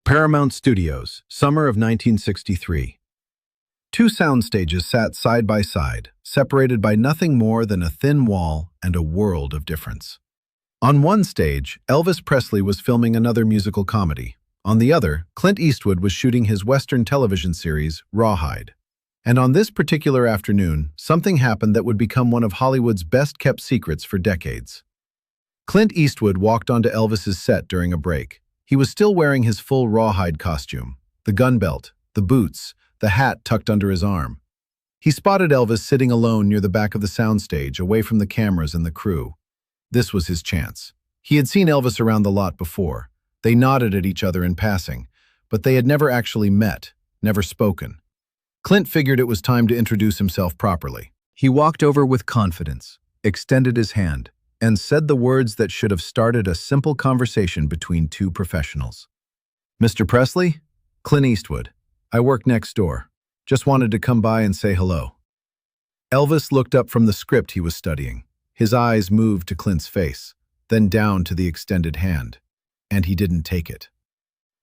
Paramount Studios, summer of 1963. Two sound stages sat side by side, separated by nothing more than a thin wall and a world of difference. On one stage, Elvis Presley was filming another musical comedy. On the other, Clint Eastwood was shooting his Western television series, Rawhide. And on this particular afternoon, something happened that would become one of Hollywood's best-kept secrets for decades. Clint Eastwood walked onto Elvis's set during a break. He was still wearing his full rawhide costume, the gun belt, the boots, the hat tucked under his arm. He spotted Elvis sitting alone near the back of the soundstage, away from the cameras and the crew. This was his chance. He had seen Elvis around the lot before. They nodded at each other in passing, but they had never actually met, never spoken. Clint figured it was time to introduce himself properly. He walked over with confidence, extended his hand, and said the words that should have started a simple conversation between two professionals. "Mr. Presley? Clint Eastwood. I work next door. Just wanted to come by and say hello." Elvis looked up from the script he was studying. His eyes moved to Clint's face, then down to the extended hand, and he didn't take it.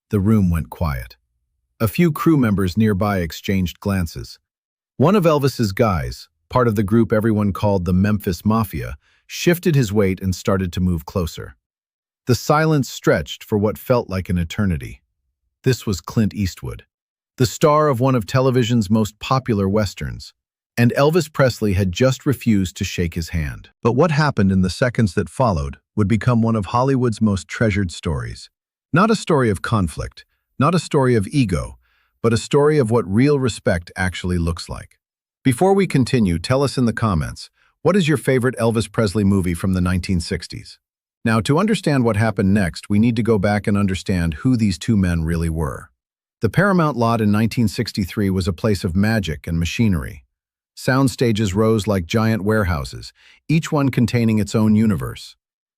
The room went quiet. A few crew members nearby exchanged glances. One of Elvis's guys, part of the group everyone called the Memphis Mafia, shifted his weight and started to move closer. The silence stretched for what felt like an eternity. This was Clint Eastwood, the star of one of television's most popular westerns, and Elvis Presley had just refused to shake his hand. But what happened in the seconds that followed would become one of Hollywood's most treasured stories. Not a story of conflict, not a story of ego, but a story of what real respect actually looks like. Before we continue, tell us in the comments, what is your favorite Elvis Presley movie from the 1960s? Now, to understand what happened next, we need to go back and understand who these two men really were. The Paramount lot in 1963 was a place of magic and machinery. Sound stages rose like giant warehouses, each one containing its own universe.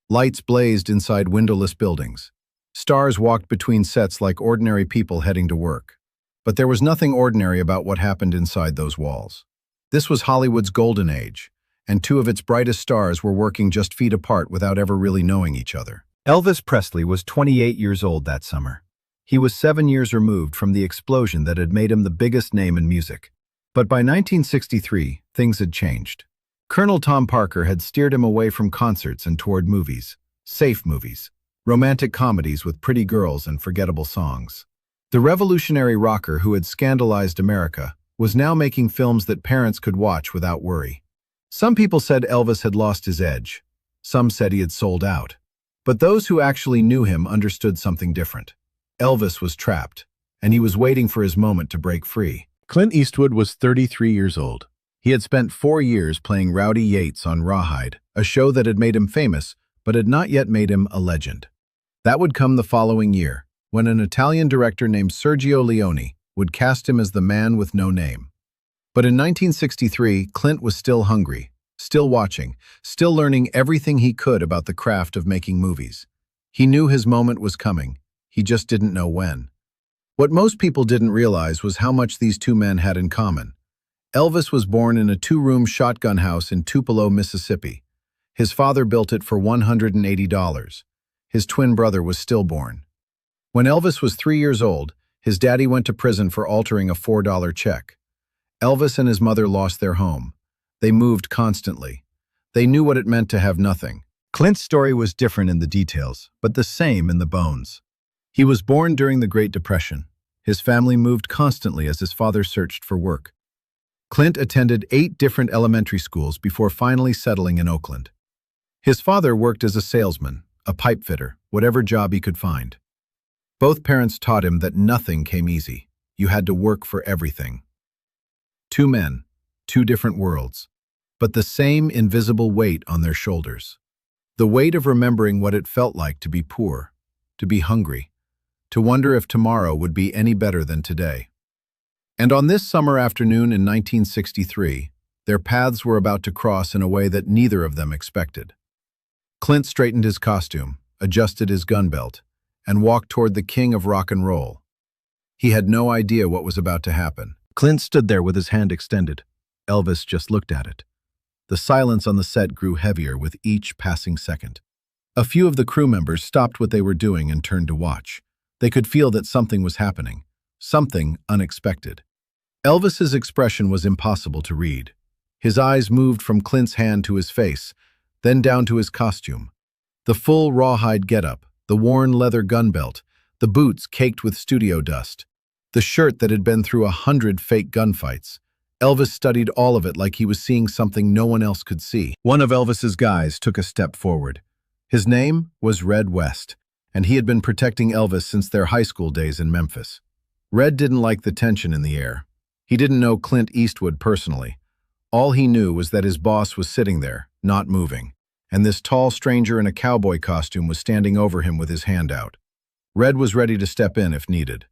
Lights blazed inside windowless buildings. Stars walked between sets like ordinary people heading to work. But there was nothing ordinary about what happened inside those walls. This was Hollywood's golden age, and two of its brightest stars were working just feet apart without ever really knowing each other. Elvis Presley was 28 years old that summer. He was 7 years removed from the explosion that had made him the biggest name in music. But by 1963, things had changed. Colonel Tom Parker had steered him away from concerts and toward movies, safe movies, romantic comedies with pretty girls and forgettable songs. The revolutionary rocker who had scandalized America was now making films that parents could watch without worry. Some people said Elvis had lost his edge. Some said he had sold out. But those who actually knew him understood something different. Elvis was trapped, and he was waiting for his moment to break free. Clint Eastwood was 33 years old. He had spent 4 years playing Rowdy Yates on Rawhide, a show that had made him famous, but had not yet made him a legend. That would come the following year, when an Italian director named Sergio Leone would cast him as the man with no name. But in 1963, Clint was still hungry, still watching, still learning everything he could about the craft of making movies. He knew his moment was coming. He just didn't know when. What most people didn't realize was how much these two men had in common. Elvis was born in a 2-room shotgun house in Tupelo, Mississippi. His father built it for $180. His twin brother was stillborn. When Elvis was 3 years old, his daddy went to prison for altering a $4 check. Elvis and his mother lost their home. They moved constantly. They knew what it meant to have nothing. Clint's story was different in the details, but the same in the bones. He was born during the Great Depression. His family moved constantly as his father searched for work. Clint attended 8 different elementary schools before finally settling in Oakland. His father worked as a salesman, a pipe fitter, whatever job he could find. Both parents taught him that nothing came easy. You had to work for everything. Two men, two different worlds, but the same invisible weight on their shoulders. The weight of remembering what it felt like to be poor, to be hungry, to wonder if tomorrow would be any better than today. And on this summer afternoon in 1963, their paths were about to cross in a way that neither of them expected. Clint straightened his costume, adjusted his gun belt, and walked toward the king of rock and roll. He had no idea what was about to happen. Clint stood there with his hand extended. Elvis just looked at it. The silence on the set grew heavier with each passing second. A few of the crew members stopped what they were doing and turned to watch. They could feel that something was happening, something unexpected. Elvis's expression was impossible to read. His eyes moved from Clint's hand to his face, then down to his costume. The full rawhide getup, the worn leather gun belt, the boots caked with studio dust, the shirt that had been through 100 fake gunfights. Elvis studied all of it like he was seeing something no one else could see. One of Elvis's guys took a step forward. His name was Red West, and he had been protecting Elvis since their high school days in Memphis. Red didn't like the tension in the air. He didn't know Clint Eastwood personally. All he knew was that his boss was sitting there, not moving, and this tall stranger in a cowboy costume was standing over him with his hand out. Red was ready to step in if needed.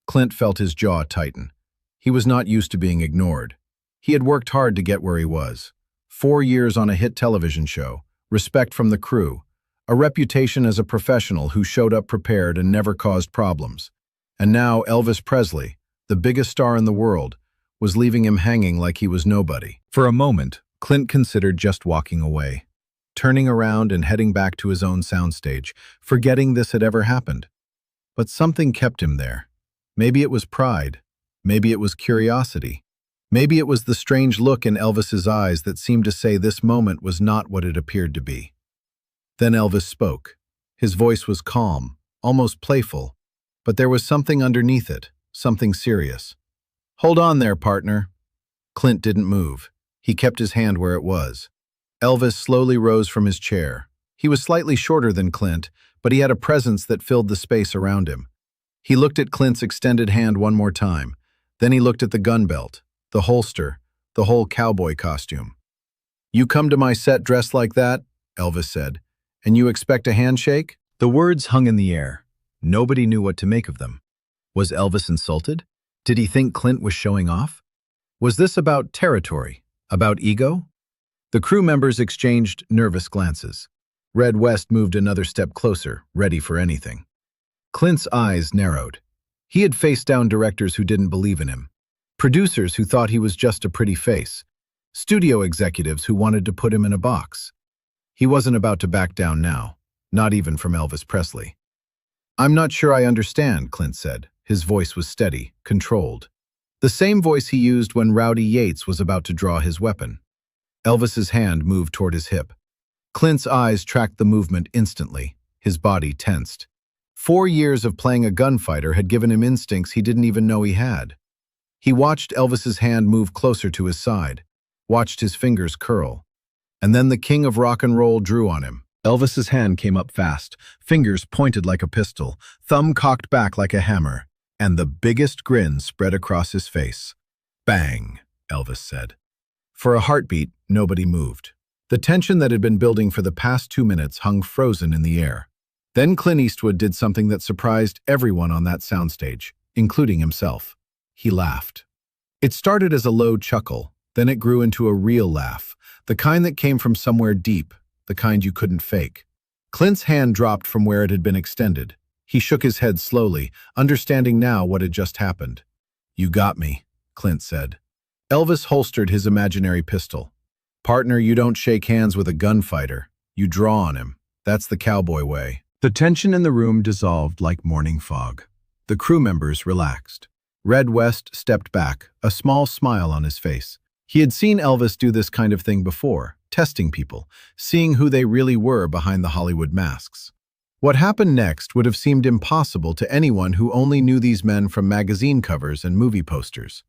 Clint felt his jaw tighten. He was not used to being ignored. He had worked hard to get where he was. 4 years on a hit television show, respect from the crew, a reputation as a professional who showed up prepared and never caused problems. And now Elvis Presley, the biggest star in the world, was leaving him hanging like he was nobody. For a moment, Clint considered just walking away, turning around and heading back to his own soundstage, forgetting this had ever happened. But something kept him there. Maybe it was pride. Maybe it was curiosity. Maybe it was the strange look in Elvis's eyes that seemed to say this moment was not what it appeared to be. Then Elvis spoke. His voice was calm, almost playful, but there was something underneath it, something serious. "Hold on there, partner." Clint didn't move. He kept his hand where it was. Elvis slowly rose from his chair. He was slightly shorter than Clint, but he had a presence that filled the space around him. He looked at Clint's extended hand one more time. Then he looked at the gun belt, the holster, the whole cowboy costume. "You come to my set dressed like that," Elvis said, "and you expect a handshake?" The words hung in the air. Nobody knew what to make of them. Was Elvis insulted? Did he think Clint was showing off? Was this about territory? About ego? The crew members exchanged nervous glances. Red West moved another step closer, ready for anything. Clint's eyes narrowed. He had faced down directors who didn't believe in him, producers who thought he was just a pretty face, studio executives who wanted to put him in a box. He wasn't about to back down now, not even from Elvis Presley. "I'm not sure I understand," Clint said. His voice was steady, controlled. The same voice he used when Rowdy Yates was about to draw his weapon. Elvis's hand moved toward his hip. Clint's eyes tracked the movement instantly. His body tensed. 4 years of playing a gunfighter had given him instincts he didn't even know he had. He watched Elvis's hand move closer to his side, watched his fingers curl. And then the king of rock and roll drew on him. Elvis's hand came up fast, fingers pointed like a pistol, thumb cocked back like a hammer, and the biggest grin spread across his face. "Bang," Elvis said. For a heartbeat, nobody moved. The tension that had been building for the past 2 minutes hung frozen in the air. Then Clint Eastwood did something that surprised everyone on that soundstage, including himself. He laughed. It started as a low chuckle, then it grew into a real laugh, the kind that came from somewhere deep, the kind you couldn't fake. Clint's hand dropped from where it had been extended. He shook his head slowly, understanding now what had just happened. "You got me," Clint said. Elvis holstered his imaginary pistol. "Partner, you don't shake hands with a gunfighter. You draw on him. That's the cowboy way." The tension in the room dissolved like morning fog. The crew members relaxed. Red West stepped back, a small smile on his face. He had seen Elvis do this kind of thing before, testing people, seeing who they really were behind the Hollywood masks. What happened next would have seemed impossible to anyone who only knew these men from magazine covers and movie posters.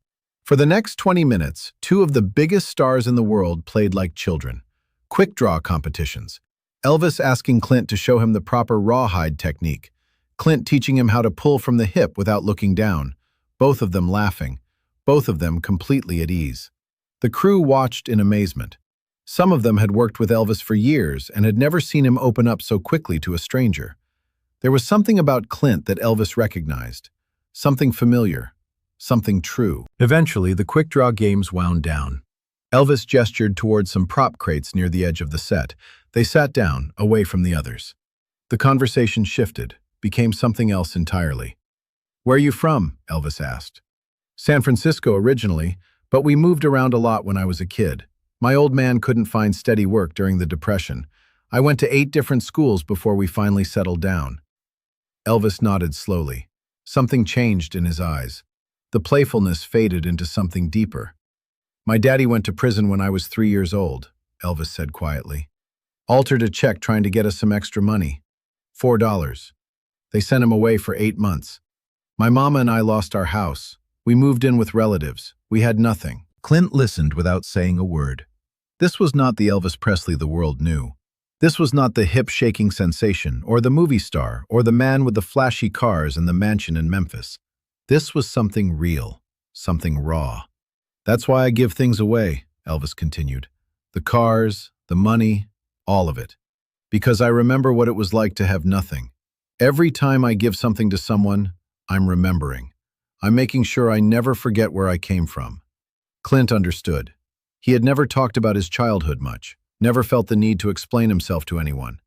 For the next 20 minutes, 2 of the biggest stars in the world played like children. Quick draw competitions. Elvis asking Clint to show him the proper rawhide technique. Clint teaching him how to pull from the hip without looking down. Both of them laughing. Both of them completely at ease. The crew watched in amazement. Some of them had worked with Elvis for years and had never seen him open up so quickly to a stranger. There was something about Clint that Elvis recognized. Something familiar. Something true. Eventually, the quick draw games wound down. Elvis gestured toward some prop crates near the edge of the set. They sat down, away from the others. The conversation shifted, became something else entirely. "Where are you from?" Elvis asked. "San Francisco originally, but we moved around a lot when I was a kid. My old man couldn't find steady work during the Depression. I went to 8 different schools before we finally settled down." Elvis nodded slowly. Something changed in his eyes. The playfulness faded into something deeper. "My daddy went to prison when I was 3 years old," Elvis said quietly. "Altered a check trying to get us some extra money. $4. They sent him away for 8 months. My mama and I lost our house. We moved in with relatives. We had nothing." Clint listened without saying a word. This was not the Elvis Presley the world knew. This was not the hip-shaking sensation, or the movie star, or the man with the flashy cars and the mansion in Memphis. This was something real, something raw. "That's why I give things away," Elvis continued. "The cars, the money, all of it. Because I remember what it was like to have nothing. Every time I give something to someone, I'm remembering. I'm making sure I never forget where I came from." Clint understood. He had never talked about his childhood much, never felt the need to explain himself to anyone.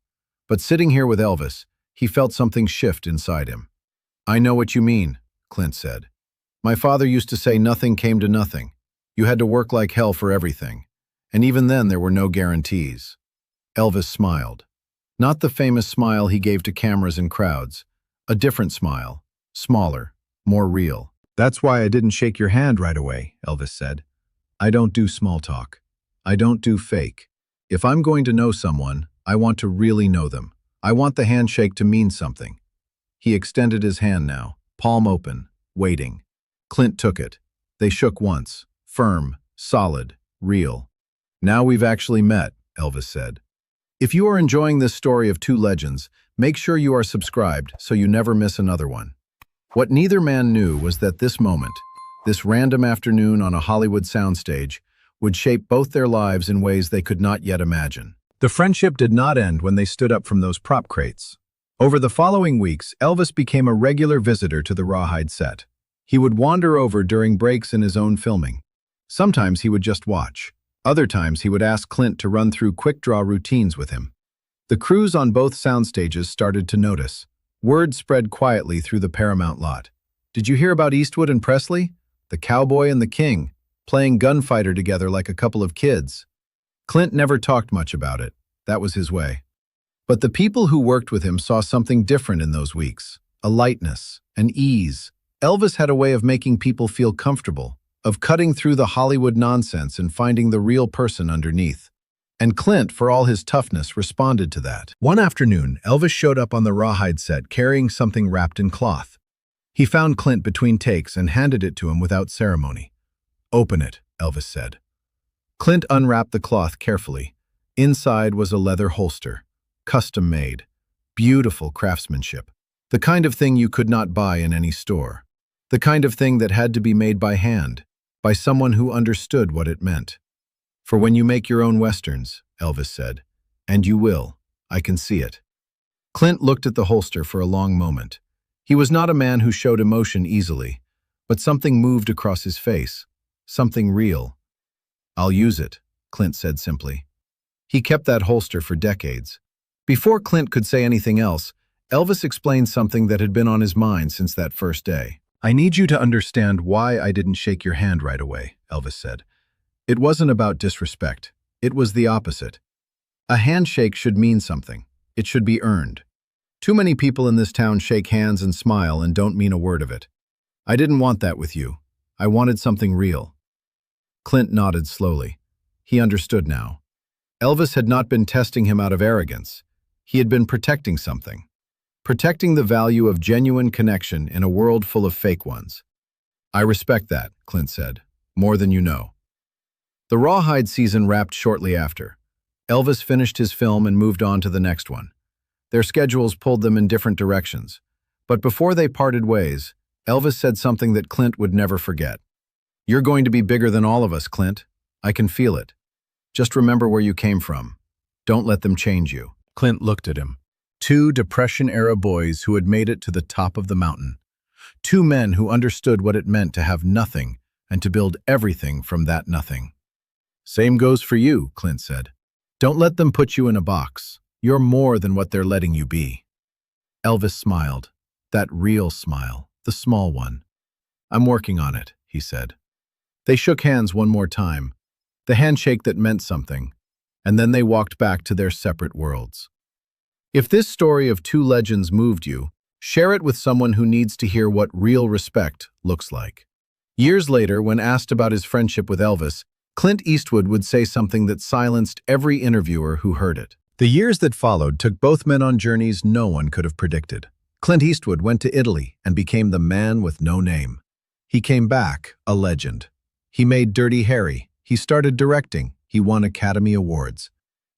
But sitting here with Elvis, he felt something shift inside him. "I know what you mean," Clint said. "My father used to say nothing came to nothing. You had to work like hell for everything. And even then there were no guarantees." Elvis smiled. Not the famous smile he gave to cameras and crowds. A different smile, smaller, more real. "That's why I didn't shake your hand right away," Elvis said. "I don't do small talk. I don't do fake. If I'm going to know someone, I want to really know them. I want the handshake to mean something." He extended his hand now, palm open, waiting. Clint took it. They shook once, firm, solid, real. "Now we've actually met," Elvis said. If you are enjoying this story of two legends, make sure you are subscribed so you never miss another one. What neither man knew was that this moment, this random afternoon on a Hollywood soundstage, would shape both their lives in ways they could not yet imagine. The friendship did not end when they stood up from those prop crates. Over the following weeks, Elvis became a regular visitor to the Rawhide set. He would wander over during breaks in his own filming. Sometimes he would just watch. Other times he would ask Clint to run through quick-draw routines with him. The crews on both soundstages started to notice. Word spread quietly through the Paramount lot. "Did you hear about Eastwood and Presley? The cowboy and the king, playing gunfighter together like a couple of kids." Clint never talked much about it. That was his way. But the people who worked with him saw something different in those weeks. A lightness, an ease. Elvis had a way of making people feel comfortable, of cutting through the Hollywood nonsense and finding the real person underneath. And Clint, for all his toughness, responded to that. One afternoon, Elvis showed up on the Rawhide set carrying something wrapped in cloth. He found Clint between takes and handed it to him without ceremony. "Open it," Elvis said. Clint unwrapped the cloth carefully. Inside was a leather holster, custom-made, beautiful craftsmanship, the kind of thing you could not buy in any store, the kind of thing that had to be made by hand, by someone who understood what it meant. "For when you make your own westerns," Elvis said. "And you will. I can see it." Clint looked at the holster for a long moment. He was not a man who showed emotion easily, but something moved across his face, something real. "I'll use it," Clint said simply. He kept that holster for decades. Before Clint could say anything else, Elvis explained something that had been on his mind since that first day. "I need you to understand why I didn't shake your hand right away," Elvis said. "It wasn't about disrespect. It was the opposite. A handshake should mean something. It should be earned. Too many people in this town shake hands and smile and don't mean a word of it. I didn't want that with you. I wanted something real." Clint nodded slowly. He understood now. Elvis had not been testing him out of arrogance. He had been protecting something. Protecting the value of genuine connection in a world full of fake ones. "I respect that," Clint said. "More than you know." The Rawhide season wrapped shortly after. Elvis finished his film and moved on to the next one. Their schedules pulled them in different directions. But before they parted ways, Elvis said something that Clint would never forget. "You're going to be bigger than all of us, Clint. I can feel it. Just remember where you came from. Don't let them change you." Clint looked at him. Two Depression-era boys who had made it to the top of the mountain. Two men who understood what it meant to have nothing and to build everything from that nothing. "Same goes for you," Clint said. "Don't let them put you in a box. You're more than what they're letting you be." Elvis smiled. That real smile, the small one. "I'm working on it," he said. They shook hands one more time, the handshake that meant something, and then they walked back to their separate worlds. If this story of two legends moved you, Share it with someone who needs to hear what real respect looks like. Years later, when asked about his friendship with Elvis, Clint Eastwood would say something that silenced every interviewer who heard it. The years that followed took both men on journeys no one could have predicted. Clint Eastwood went to Italy and became the man with no name. He came back, a legend. He made Dirty Harry. He started directing. He won Academy Awards.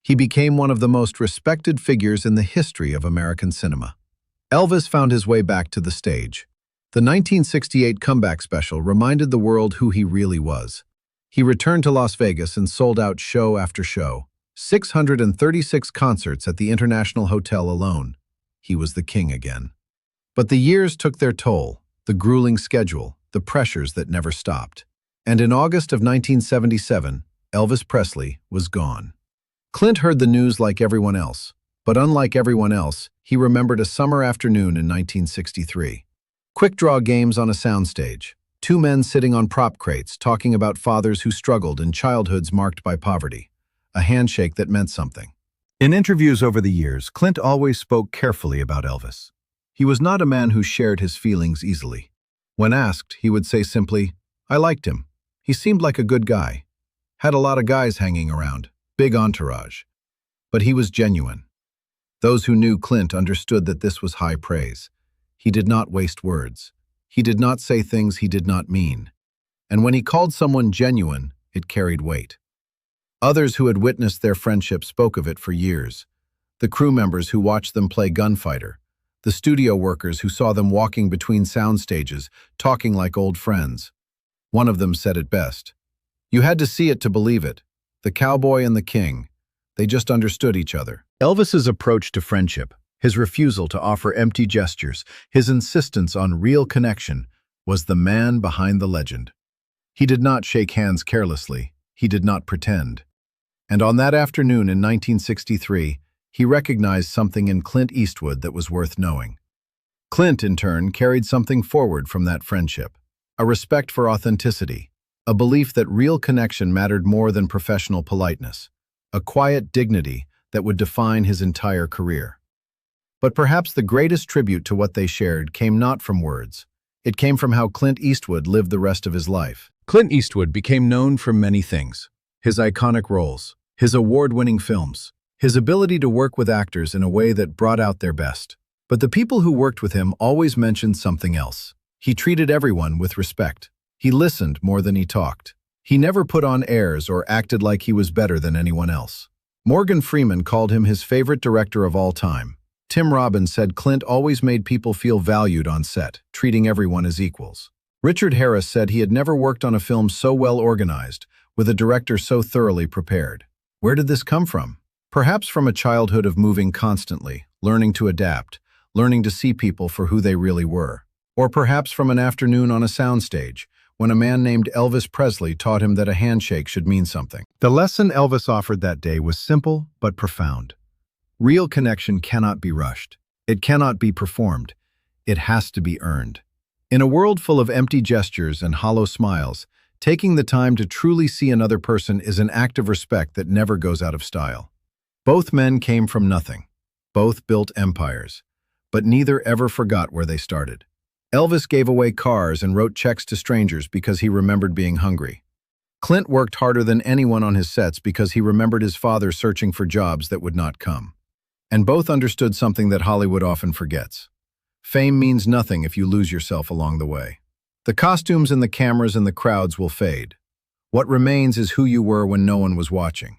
He became one of the most respected figures in the history of American cinema. Elvis found his way back to the stage. The 1968 comeback special reminded the world who he really was. He returned to Las Vegas and sold out show after show. 636 concerts at the International Hotel alone. He was the king again. But the years took their toll, the grueling schedule, the pressures that never stopped. And in August of 1977, Elvis Presley was gone. Clint heard the news like everyone else, but unlike everyone else, he remembered a summer afternoon in 1963. Quick draw games on a soundstage. Two men sitting on prop crates talking about fathers who struggled in childhoods marked by poverty. A handshake that meant something. In interviews over the years, Clint always spoke carefully about Elvis. He was not a man who shared his feelings easily. When asked, he would say simply, "I liked him. He seemed like a good guy. Had a lot of guys hanging around. Big entourage." But he was genuine. Those who knew Clint understood that this was high praise. He did not waste words. He did not say things he did not mean. And when he called someone genuine, it carried weight. Others who had witnessed their friendship spoke of it for years. The crew members who watched them play gunfighter. The studio workers who saw them walking between sound stages, talking like old friends. One of them said it best. "You had to see it to believe it. The cowboy and the king. They just understood each other." Elvis's approach to friendship, his refusal to offer empty gestures, his insistence on real connection, was the man behind the legend. He did not shake hands carelessly. He did not pretend. And on that afternoon in 1963, he recognized something in Clint Eastwood that was worth knowing. Clint, in turn, carried something forward from that friendship, a respect for authenticity, a belief that real connection mattered more than professional politeness, a quiet dignity that would define his entire career. But perhaps the greatest tribute to what they shared came not from words. It came from how Clint Eastwood lived the rest of his life. Clint Eastwood became known for many things: his iconic roles, his award-winning films, his ability to work with actors in a way that brought out their best. But the people who worked with him always mentioned something else. He treated everyone with respect. He listened more than he talked. He never put on airs or acted like he was better than anyone else. Morgan Freeman called him his favorite director of all time. Tim Robbins said Clint always made people feel valued on set, treating everyone as equals. Richard Harris said he had never worked on a film so well organized, with a director so thoroughly prepared. Where did this come from? Perhaps from a childhood of moving constantly, learning to adapt, learning to see people for who they really were. Or perhaps from an afternoon on a soundstage, when a man named Elvis Presley taught him that a handshake should mean something. The lesson Elvis offered that day was simple but profound. Real connection cannot be rushed. It cannot be performed. It has to be earned. In a world full of empty gestures and hollow smiles, taking the time to truly see another person is an act of respect that never goes out of style. Both men came from nothing. Both built empires. But neither ever forgot where they started. Elvis gave away cars and wrote checks to strangers because he remembered being hungry. Clint worked harder than anyone on his sets because he remembered his father searching for jobs that would not come. And both understood something that Hollywood often forgets. Fame means nothing if you lose yourself along the way. The costumes and the cameras and the crowds will fade. What remains is who you were when no one was watching.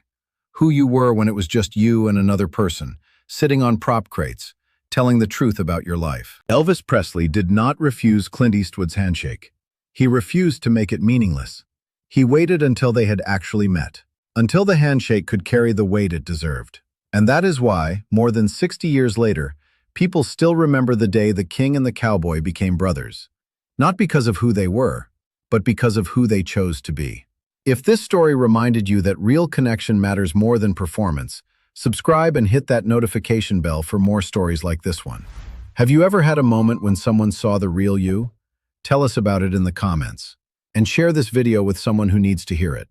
Who you were when it was just you and another person, sitting on prop crates, telling the truth about your life. Elvis Presley did not refuse Clint Eastwood's handshake. He refused to make it meaningless. He waited until they had actually met, until the handshake could carry the weight it deserved. And that is why, more than 60 years later, people still remember the day the king and the cowboy became brothers. Not because of who they were, but because of who they chose to be. If this story reminded you that real connection matters more than performance, subscribe and hit that notification bell for more stories like this one. Have you ever had a moment when someone saw the real you? Tell us about it in the comments. And share this video with someone who needs to hear it.